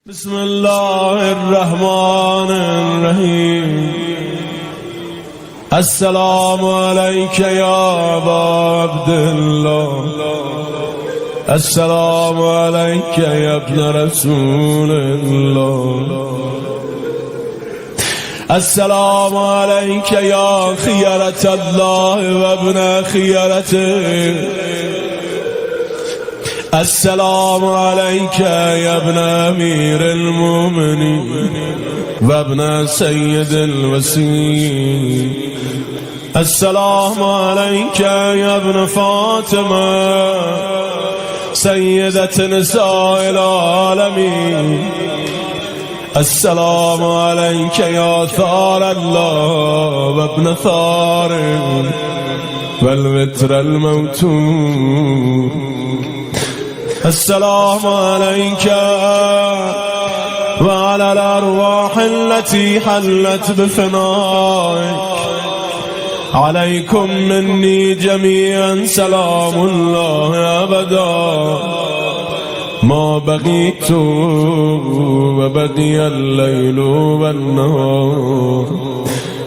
بسم الله الرحمن الرحيم. السلام عليك يا أبا عبد الله، السلام عليك يا ابن رسول الله، السلام عليك يا خيرة الله وابن خيرته، السلام عليك يا ابن أمير المؤمنين وابن سيد الوسيم، السلام عليك يا ابن فاطمة سيدة نساء العالمين، السلام عليك يا ثار الله وابن ثار والوتر الموتور، السلام عليك وعلى الأرواح التي حلت بفنائك، عليكم مني جميعا سلام الله أبدا ما بقيت وبقي الليل والنهار.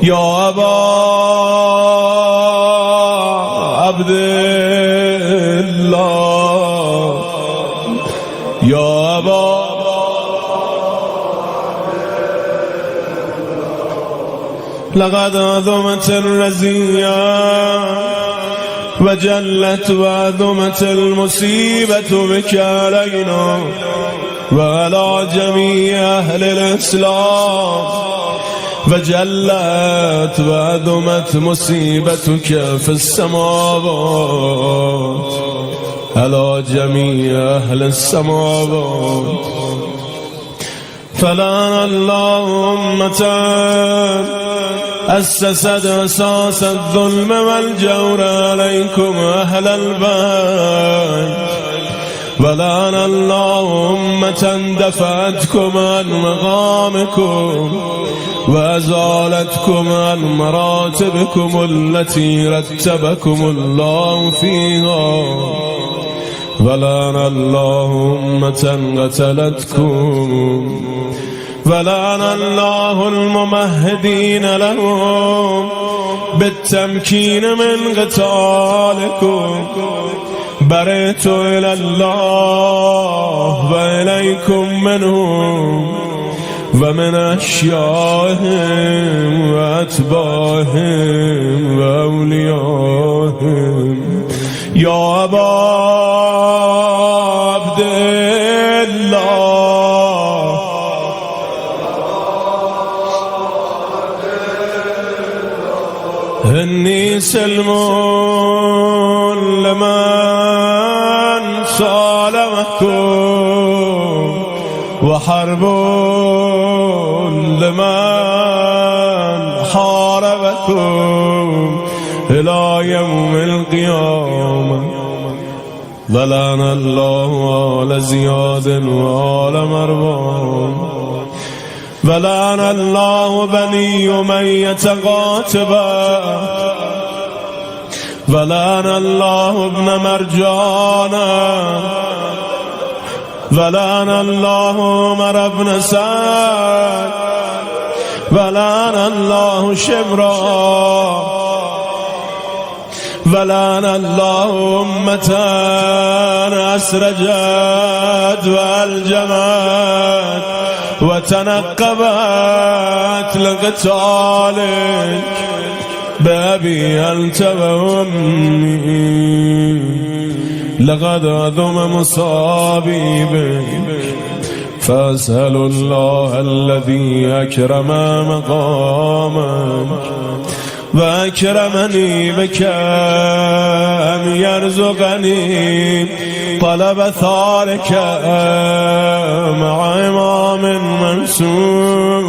يا أبا عبد الله، يا أبا لقد عظمت الرزية وجلت وعظمت المصيبة بك علينا وعلى جميع أهل الإسلام، وجلت وعظمت مصيبتك في السماوات على جميع أهل السماوات. فلعن الله أمة أسست أساس الظلم والجور عليكم أهل البيت، ولعن الله أمة دفعتكم عن مقامكم وأزالتكم عن مراتبكم التي رتبكم الله فيها، ولعن الله أمة قتلتكم، ولعن الله الممهدين لهم بالتمكين من قتالكم. برئت إلى الله وإليكم منهم ومن أشيائهم وأتباعهم وأوليائهم. يا أبا عبد الله، إني سلم لمن صالمكم وحرب لمن حاربكم إلى يوم القيامة. ولعن الله آل زياد وآل مروان، ولعن الله بني أمية قاتبا، ولعن الله ابن مرجانا، ولعن الله عمر بن سعد، ولعن الله شمرا، ولعن الله أمة أسرجت والجمت وتنقبت لقتالك بأبي أنت وأمي. لقد عظم مصابي بك، فأسأل الله الذي أكرم مقامك وأكرمني بك أن يرزقني طلب ثارك مع إمام منسوب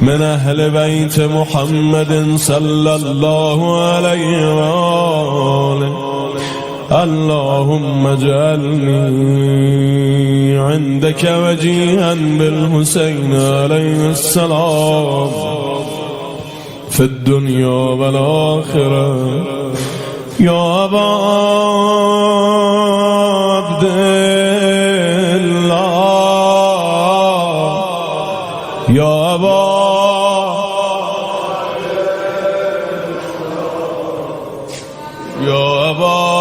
من أهل بيت محمد صلى الله عليه وآله. اللهم اجعلني عندك وجيها بالحسين عليه السلام في الدنيا والآخرة. يا أبا عبد الله يا أبا يا أبا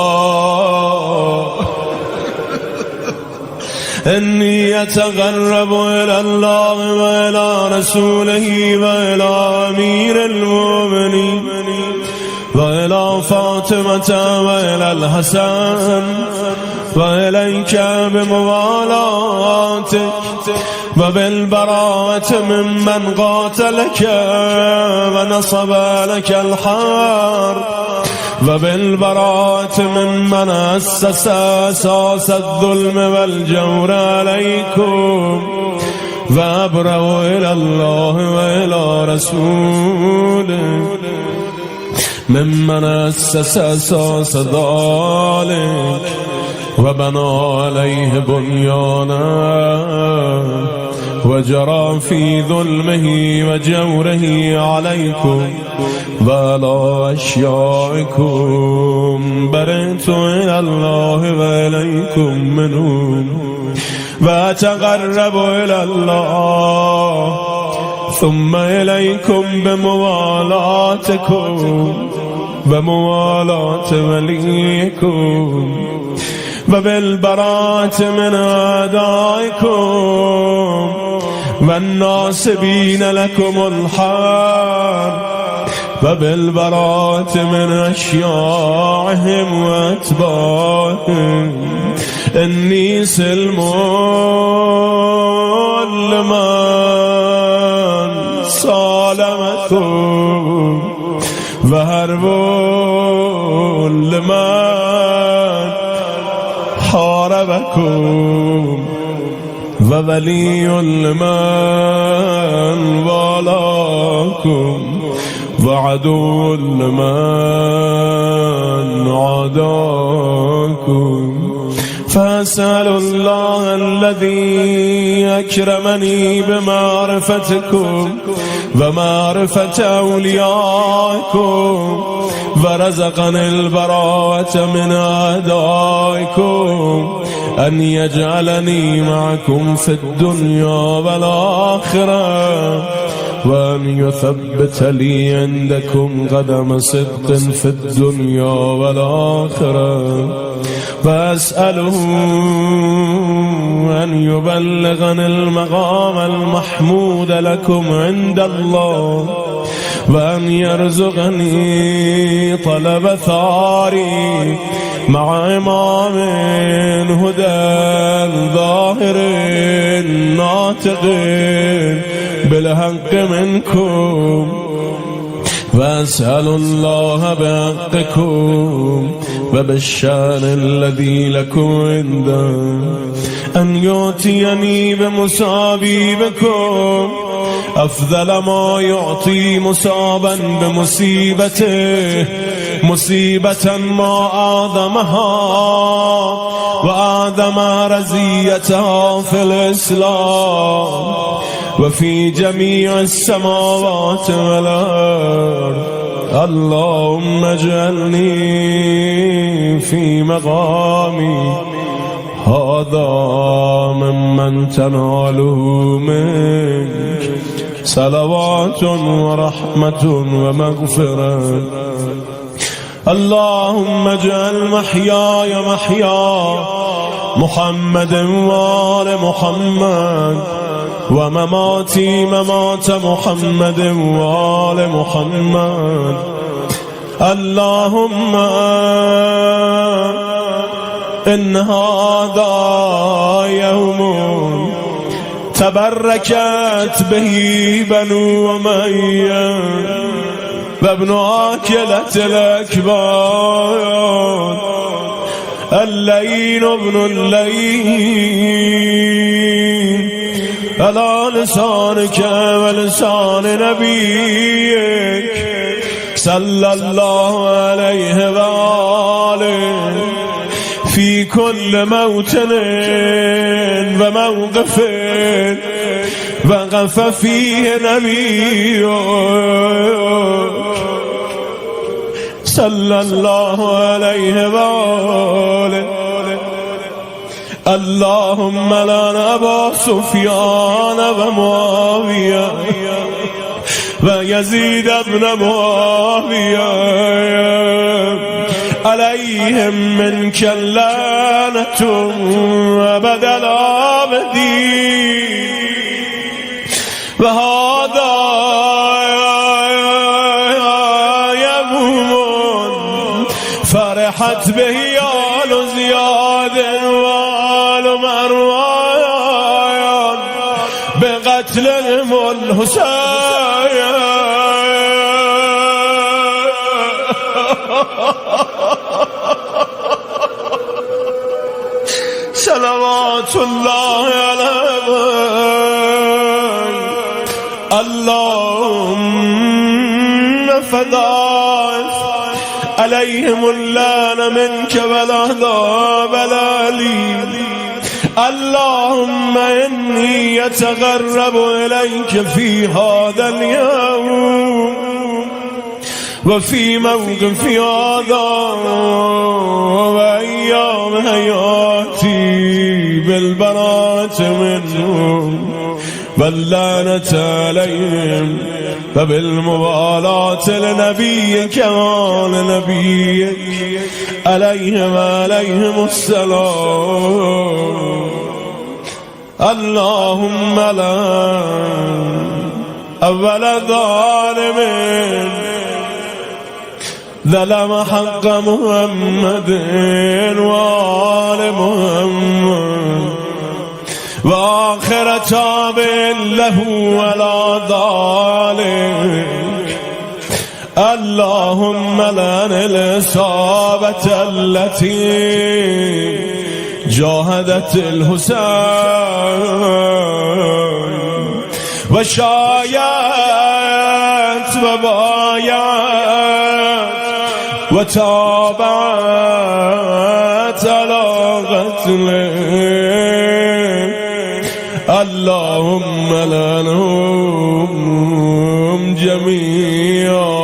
إني أتقرب إلى الله وإلى رسوله وإلى أمير المؤمنين وإلى فاطمة وإلى الحسن وإليك بموالاتك وبالبراءة ممن قاتلك ونصب لك الحرب وبالبراءة ممن أسس أساس الظلم والجور عليكم وأبرأ إلى الله وإلى رسوله ممن أسس أساس ذلك وبنى عليه بنيانا وجرى في ظلمه وجوره عليكم وعلى أشيائكم برئت إلى الله وإليكم منهم وأتقرب إلى الله ثم إليكم بموالاتكم بموالاة وليكم وبالبراءة من أعدائكم والناصبين لكم الحرب وبالبراءة من أشياعهم وأتباعهم إني سلم لمن صالمكم وهرب لمن حاربكم وولي لمن والاكم وعدو لمن عاداكم فأسأل الله الذي أكرمني بمعرفتكم ومعرفة أوليائكم ورزقني البراءة من أعدائكم أن يجعلني معكم في الدنيا والآخرة وأن يثبت لي عندكم قدم صدق في الدنيا والآخرة وأسأله أن يبلغني المقام المحمود لكم عند الله وأن يرزقني طلب ثاري مع إمام هدى ظاهر ناطق بالحق منكم وأسأل الله بحقكم وبالشان الذي لكم عنده أن يؤتيني بمصابي بكم أفضل ما يعطي مصابا بمصيبته مصيبة ما أعظمها وأعظم رزيتها في الإسلام وفي جميع السماوات والأرض اللهم اجعلني في مقامي هذا ممن تناله منك صلوات ورحمة ومغفرة اللهم اجعل محياي محيا محمد وآل محمد ومماتي ممات محمد وآل محمد اللهم إن هذا يوم تبركت به بنو أمية وابن آكلة الأكباد اللين ابن اللين على لسانك ولسان نبيك صلى الله عليه وآله في كل موطن وموقف وقف فيه نبيك صلى الله عليه وآله اللهم لعن أبا سفيان ومعاوية ويزيد بن معاوية عليهم منك اللعنة أبد الآبدين. وهذا يوم فرحت به آل زياد وآل مروان بقتلهم الحسين. صلوات الله عليه. اللهم فداك عليهم اللعنة منك والعذاب الأليم. اللهم إني أتقرب إليك في هذا اليوم وفي موقف هذا وأيام حياتي بالبراءة منهم واللعنة عليهم وبالموالاة لنبيك وآل نبيك عليهم السلام. اللهم لا أول ظالم ظلم حق محمد وآل محمد وآخر تابع له ولا ذلك. اللهم لعن الإصابة التي جاهدت الحسين وشايت وبايت وتابعت على قتله. اللهم لعنهم جميعا.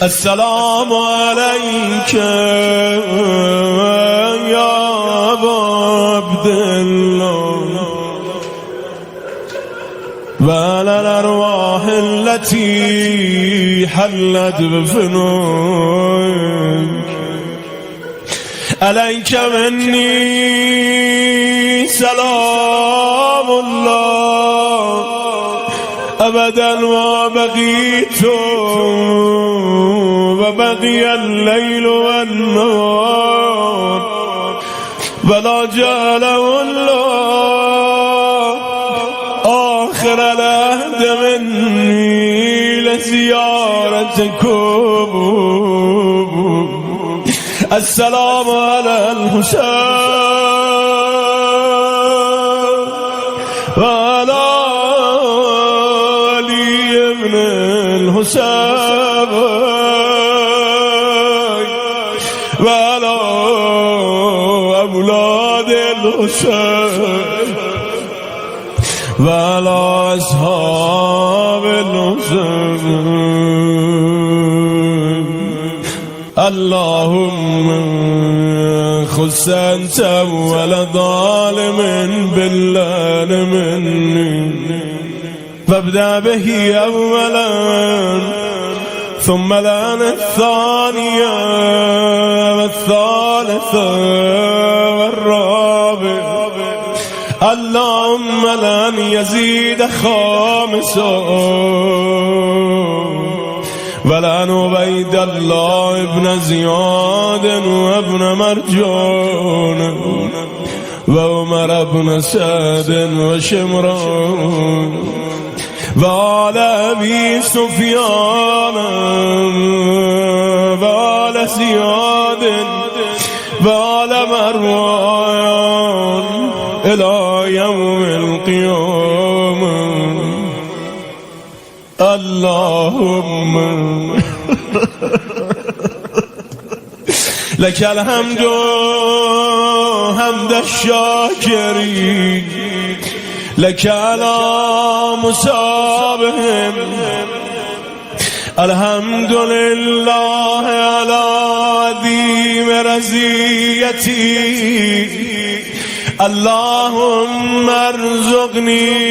السلام عليك يا أبا عبد الله وعلى الأرواح التي حلت بفنائك. عليك مني سلام الله أبدا ما بقيت وبقي الليل والنهار ولا جعله الله آخر العهد مني لزيارتكم. السلام على الحسين وعلى علي بن الحسين وعلى أولاد الحسين وعلى أصحاب الحسين. اللهم خص أنت أول ظالم بالله مني فابدأ به أولا ثم لعن الثانية والثالثة والرابع. اللهم لعن يزيد خامسا ولعن عبيد الله ابن زياد وابن مرجان وعمر بن سعد وشمران وآل أبي سفيان وآل زياد وآل مروان إلى يوم القيامة. اللهم لك الحمد حمد الشاكرين لك على مصابهم الحمد لله على عظيم رزيتي اللهم ارزقني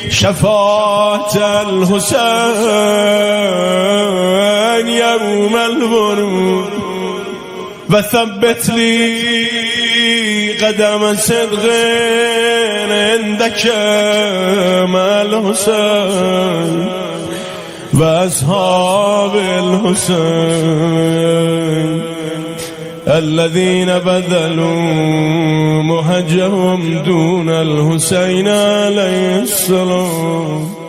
شفاعة الحسين يوم الورود وثبت لي قدم صدق عندك مع الحسين وأصحاب الحسين الذين بذلوا مهجهم دون الحسين عليه السلام.